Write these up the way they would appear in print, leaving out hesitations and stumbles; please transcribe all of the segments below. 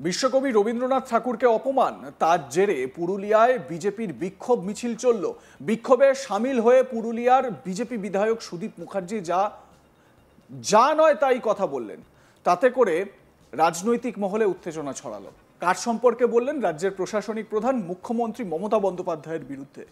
বিশ্বকবি রবীন্দ্রনাথ ঠাকুরকে অপমান, তার জেরে পুরুলিয়ায় বিজেপির বিক্ষোভ মিছিল চলল। বিক্ষোভে সামিল হয়ে পুরুলিয়ার বিজেপি বিধায়ক সুদীপ মুখার্জি যা নয় তাই কথা বললেন। তাতে করে রাজনৈতিক মহলে উত্তেজনা ছড়ালো। কার সম্পর্কে বললেন? রাজ্যের প্রশাসনিক প্রধান মুখ্যমন্ত্রী মমতা বন্দ্যোপাধ্যায়ের বিরুদ্ধে।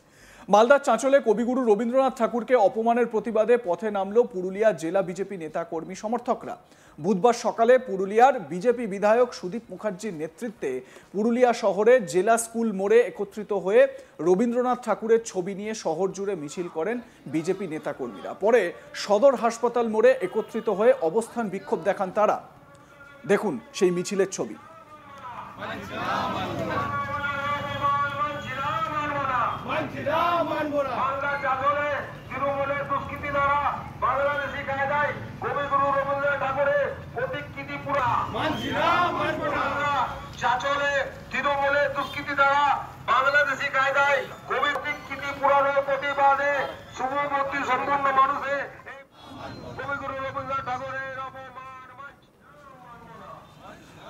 মালদার চাঁচলে কবিগুরু রবীন্দ্রনাথ ঠাকুরকে অপমানের প্রতিবাদে পথে নামল পুরুলিয়া জেলা বিজেপি নেতা কর্মী সমর্থকরা। বুধবার সকালে পুরুলিয়ার বিজেপি বিধায়ক সুদীপ মুখার্জির নেতৃত্বে পুরুলিয়া শহরে জেলা স্কুল মোড়ে একত্রিত হয়ে রবীন্দ্রনাথ ঠাকুরের ছবি নিয়ে শহর জুড়ে মিছিল করেন বিজেপি নেতাকর্মীরা। পরে সদর হাসপাতাল মোড়ে একত্রিত হয়ে অবস্থান বিক্ষোভ দেখান তারা। দেখুন সেই মিছিলের ছবি।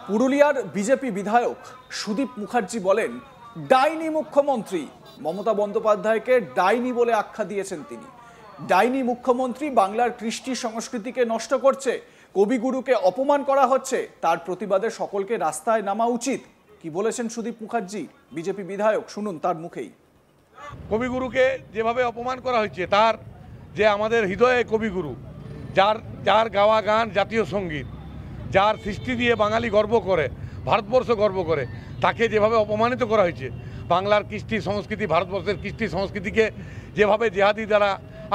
পুরুলিয়ার বিজেপি বিধায়ক সুদীপ মুখার্জি বলেন, ডাইনি মুখ্যমন্ত্রী। মমতা বন্দ্যোপাধ্যায়কে ডাইনি বলে আখ্যা দিয়েছেন তিনি। ডাইনি মুখ্যমন্ত্রী বাংলার কৃষ্টি সংস্কৃতিকে নষ্ট করছে, কবিগুরুকে অপমান করা হচ্ছে, তার প্রতিবাদে সকলকে রাস্তায় নামা উচিত। কি বলেছেন সুদীপ মুখার্জি বিজেপি বিধায়ক, শুনুন তার মুখেই। কবিগুরুকে যেভাবে অপমান করা হয়েছে, তার যে আমাদের হৃদয়ে কবিগুরু, যার গাওয়া গান জাতীয় সঙ্গীত, যার সৃষ্টি দিয়ে বাঙালি গর্ব করে, ভারতবর্ষ গর্ব করে, তাকে যেভাবে অপমানিত করা হয়েছে, বাংলার কৃষ্টি সংস্কৃতি, ভারতবর্ষের কৃষ্টি সংস্কৃতিকে যেভাবে জেহাদি দ্বারা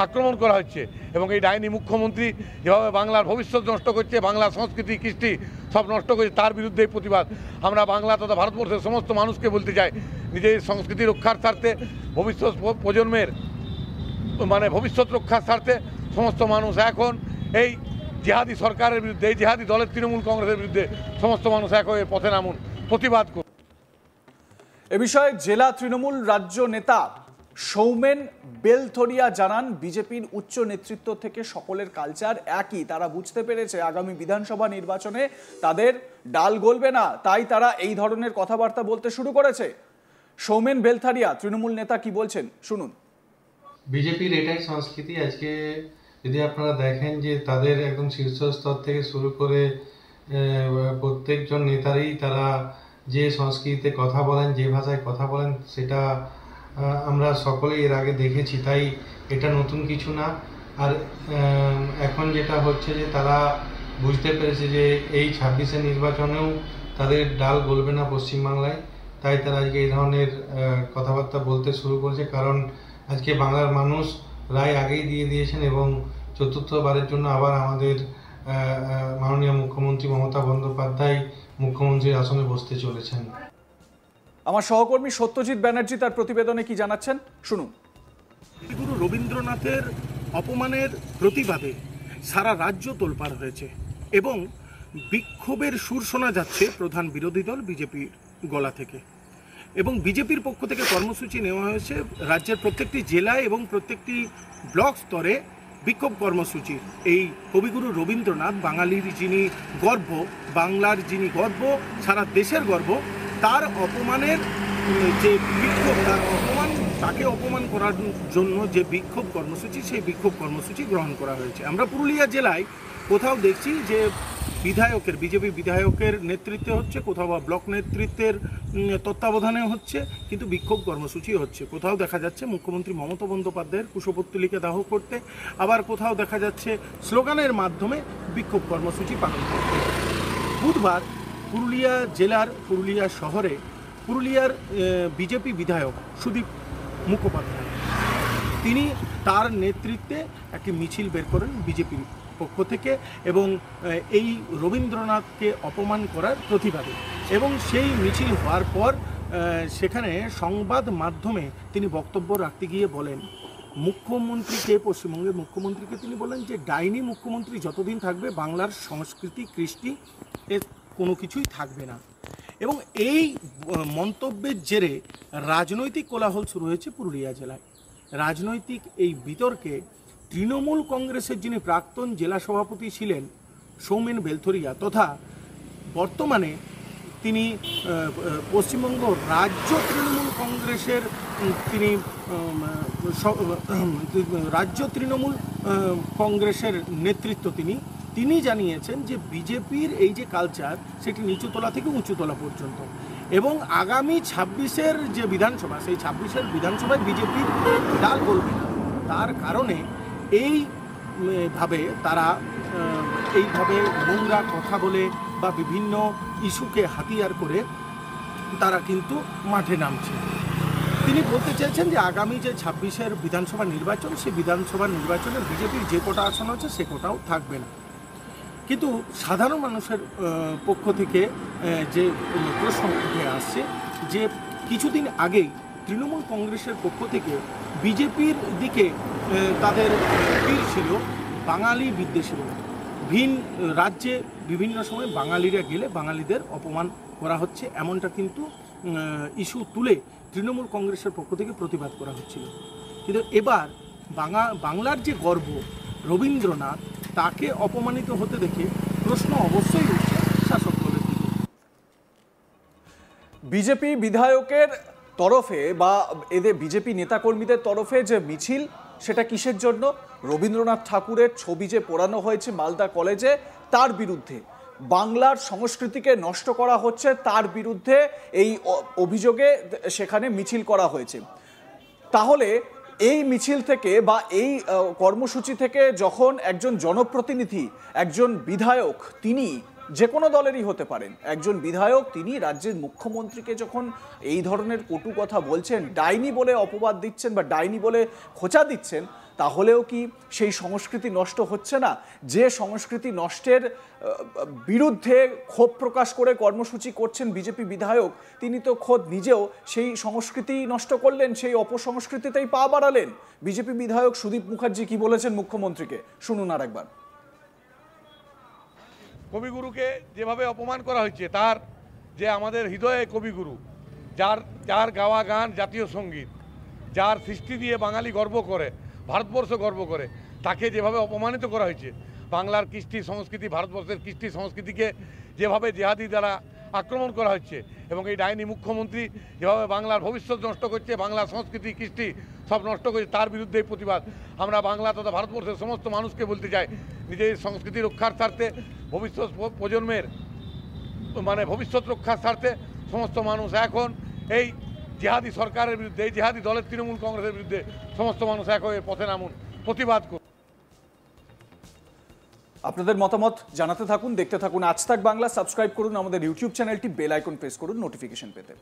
আক্রমণ করা হচ্ছে, এবং এই ডাইনি মুখ্যমন্ত্রী যেভাবে বাংলার ভবিষ্যৎ নষ্ট করছে, বাংলার সংস্কৃতি কৃষ্টি সব নষ্ট করছে, তার বিরুদ্ধে প্রতিবাদ আমরা বাংলা তথা ভারতবর্ষের সমস্ত মানুষকে বলতে চাই, নিজের সংস্কৃতি রক্ষার স্বার্থে, ভবিষ্যৎ প্রজন্মের ভবিষ্যৎ রক্ষার স্বার্থে সমস্ত মানুষ এখন এই জেহাদি সরকারের বিরুদ্ধে, এই জেহাদি দলের তৃণমূল কংগ্রেসের বিরুদ্ধে সমস্ত মানুষ এক হয়ে পথে নামুন, প্রতিবাদ করুন। এ বিষয়ে জেলা তৃণমূল রাজ্য নেতা সৌমেন বেলথরিয়া জানান, বিজেপির উচ্চ নেতৃত্ব থেকে সকলের কালচার একই। তারা বুঝতে পেরেছে আগামী বিধানসভা নির্বাচনে তাদের ডাল গলবে না, তাই তারা এই ধরনের কথাবার্তা বলতে শুরু করেছে। সৌমেন বেলথরিয়া তৃণমূল নেতা কি বলছেন শুনুন। বিজেপির এটাই সংস্কৃতি। আজকে যদি আপনারা দেখেন যে তাদের একদম শীর্ষ স্তর থেকে শুরু করে প্রত্যেকজন নেতারই তারা যে সংস্কৃতিতে কথা বলেন, যে ভাষায় কথা বলেন, সেটা আমরা সকলেই এর আগে দেখেছি, তাই এটা নতুন কিছু না। আর এখন যেটা হচ্ছে যে তারা বুঝতে পেরেছে যে এই 26-এর নির্বাচনেও তাদের ডাল গলবে না পশ্চিমবাংলায়, তাই তারা আজকে এই ধরনের কথাবার্তা বলতে শুরু করেছে। কারণ আজকে বাংলার মানুষ রায় আগেই দিয়ে দিয়েছেন এবং চতুর্থবারের জন্য আবার আমাদের মাননীয় মুখ্যমন্ত্রী মমতা বন্দ্যোপাধ্যায় মুখ্যমন্ত্রীর আসনে বসতে চলেছেন। আমার সহকর্মী সত্যজিৎ ব্যানার্জি তার প্রতিবেদনে কি জানাচ্ছেন শুনুন। কবিগুরু রবীন্দ্রনাথের অপমানের প্রতিবাদে সারা রাজ্য তোলপাড় হয়েছে এবং বিক্ষোভের সুর শোনা যাচ্ছে প্রধান বিরোধী দল বিজেপির গলা থেকে, এবং বিজেপির পক্ষ থেকে কর্মসূচি নেওয়া হয়েছে রাজ্যের প্রত্যেকটি জেলায় এবং প্রত্যেকটি ব্লক স্তরে বিক্ষোভ কর্মসূচি। এই কবিগুরু রবীন্দ্রনাথ বাঙালির যিনি গর্ব, বাংলার যিনি গর্ব, সারা দেশের গর্ব, তার অপমানের যে বিক্ষোভ, তাকে অপমান করার জন্য যে বিক্ষোভ কর্মসূচি, সেই বিক্ষোভ কর্মসূচি গ্রহণ করা হয়েছে। আমরা পুরুলিয়া জেলায় কোথাও দেখছি যে বিজেপি বিধায়কের নেতৃত্বে হচ্ছে, কোথাও বা ব্লক নেতৃত্বের তত্ত্বাবধানে হচ্ছে, কিন্তু বিক্ষোভ কর্মসূচি হচ্ছে। কোথাও দেখা যাচ্ছে মুখ্যমন্ত্রী মমতা বন্দ্যোপাধ্যায়ের কুশপুত্তলিকা দাহ করতে, আবার কোথাও দেখা যাচ্ছে স্লোগানের মাধ্যমে বিক্ষোভ কর্মসূচি পালন করতে। বুধবার পুরুলিয়া জেলার পুরুলিয়া শহরে পুরুলিয়ার বিজেপি বিধায়ক সুদীপ মুখোপাধ্যায়, তিনি তার নেতৃত্বে একটি মিছিল বের করেন বিজেপির পক্ষ থেকে, এবং এই রবীন্দ্রনাথকে অপমান করার প্রতিবাদে। এবং সেই মিছিল হওয়ার পর সেখানে সংবাদ মাধ্যমে তিনি বক্তব্য রাখতে গিয়ে বলেন, মুখ্যমন্ত্রীকে, পশ্চিমবঙ্গের মুখ্যমন্ত্রীকে তিনি বলেন যে ডাইনি মুখ্যমন্ত্রী যতদিন থাকবে বাংলার সংস্কৃতি কৃষ্টি এর কোনো কিছুই থাকবে না। এবং এই মন্তব্যের জেরে রাজনৈতিক কোলাহল শুরু হয়েছে পুরুলিয়া জেলায়। রাজনৈতিক এই বিতর্কে তৃণমূল কংগ্রেসের যিনি প্রাক্তন জেলা সভাপতি ছিলেন সৌমেন বেলথরিয়া তথা বর্তমানে তিনি পশ্চিমবঙ্গ রাজ্য তৃণমূল কংগ্রেসের তিনি রাজ্য তৃণমূল কংগ্রেসের নেতৃত্ব তিনি জানিয়েছেন যে বিজেপির এই যে কালচার সেটি নিচুতলা থেকে উঁচুতলা পর্যন্ত, এবং আগামী 26-এর যে বিধানসভা, সেই 26-এর বিধানসভায় বিজেপির ডাল গলবে না। তার কারণে এইভাবে তারা এইভাবে নোংরা কথা বলে বা বিভিন্ন ইস্যুকে হাতিয়ার করে তারা কিন্তু মাঠে নামছে। তিনি বলতে চেয়েছেন যে আগামী যে 26-এর বিধানসভা নির্বাচন, সেই বিধানসভা নির্বাচনে বিজেপির যে কটা আসন আছে সে কোটাও থাকবে না। কিন্তু সাধারণ মানুষের পক্ষ থেকে যে প্রশ্ন উঠে আসছে যে কিছুদিন আগেই তৃণমূল কংগ্রেসের পক্ষ থেকে বিজেপির দিকে তাদের ভিড় ছিল বাঙালি বিদ্বেষী বলে। ভিন রাজ্যে বিভিন্ন সময় বাঙালিরা গেলে বাঙালিদের অপমান করা হচ্ছে, এমনটা কিন্তু ইস্যু তুলে তৃণমূল কংগ্রেসের পক্ষ থেকে প্রতিবাদ করা হচ্ছিল। কিন্তু এবার বাংলার যে গর্ব রবীন্দ্রনাথ, তাকে অপমানিত হতে দেখে প্রশ্ন অবশ্যই উঠছে শাসক দলের দিকে। বিজেপি বিধায়কের তরফে বা এদের বিজেপি নেতাকর্মীদের তরফে যে মিছিল, সেটা কিসের জন্য? রবীন্দ্রনাথ ঠাকুরের ছবি যে পোড়ানো হয়েছে মালদা কলেজে, তার বিরুদ্ধে। বাংলার সংস্কৃতিকে নষ্ট করা হচ্ছে, তার বিরুদ্ধে এই অভিযোগে সেখানে মিছিল করা হয়েছে। তাহলে এই মিছিল থেকে বা এই কর্মসূচি থেকে যখন একজন জনপ্রতিনিধি, একজন বিধায়ক, তিনি যে কোনো দলেরই হতে পারেন, একজন বিধায়ক তিনি রাজ্যের মুখ্যমন্ত্রীকে যখন এই ধরনের কটু কথা বলছেন, ডাইনি বলে অপবাদ দিচ্ছেন বা ডাইনি বলে খোঁচা দিচ্ছেন, তাহলেও কি সেই সংস্কৃতি নষ্ট হচ্ছে না? যে সংস্কৃতি নষ্টের বিরুদ্ধে ক্ষোভ প্রকাশ করে কর্মসূচি করছেন বিজেপি বিধায়ক, তিনি তো খোদ নিজেও সেই সংস্কৃতি নষ্ট করলেন, সেই অপসংস্কৃতিতেই পা বাড়ালেন। বিজেপি বিধায়ক সুদীপ মুখার্জি কি বলেছেন মুখ্যমন্ত্রীকে, শুনুন আর একবার। কবিগুরুকে যেভাবে অপমান করা হয়েছে, তার যে আমাদের হৃদয়ে কবিগুরু, যার গাওয়া গান জাতীয় সঙ্গীত, যার সৃষ্টি দিয়ে বাঙালি গর্ব করে, ভারতবর্ষ গর্ব করে, তাকে যেভাবে অপমানিত করা হয়েছে, বাংলার কৃষ্টি সংস্কৃতি, ভারতবর্ষের কৃষ্টি সংস্কৃতিকে যেভাবে জেহাদি দ্বারা আক্রমণ করা হচ্ছে, এবং এই ডাইনি মুখ্যমন্ত্রী যেভাবে বাংলার ভবিষ্যৎ নষ্ট করছে, বাংলার সংস্কৃতি কৃষ্টি সব নষ্ট করছে, তার বিরুদ্ধে এই প্রতিবাদ। আমরা বাংলা তথা ভারতবর্ষের সমস্ত মানুষকে বলতে চাই, নিজের সংস্কৃতি রক্ষার স্বার্থে, ভবিষ্যৎ প্রজন্মের ভবিষ্যৎ রক্ষার স্বার্থে সমস্ত মানুষ এখন এই জেহাদি সরকারের বিরুদ্ধে, এই জেহাদি দলের তৃণমূল কংগ্রেসের বিরুদ্ধে সমস্ত মানুষ এক হয়ে পথে নামুন, প্রতিবাদ করুন। আপনাদের মতামত জানাতে থাকুন, দেখতে থাকুন আজ তাক বাংলা। সাবস্ক্রাইব করুন আমাদের ইউটিউব চ্যানেলটি, বেল আইকন প্রেস করুন নোটিফিকেশন পেতে।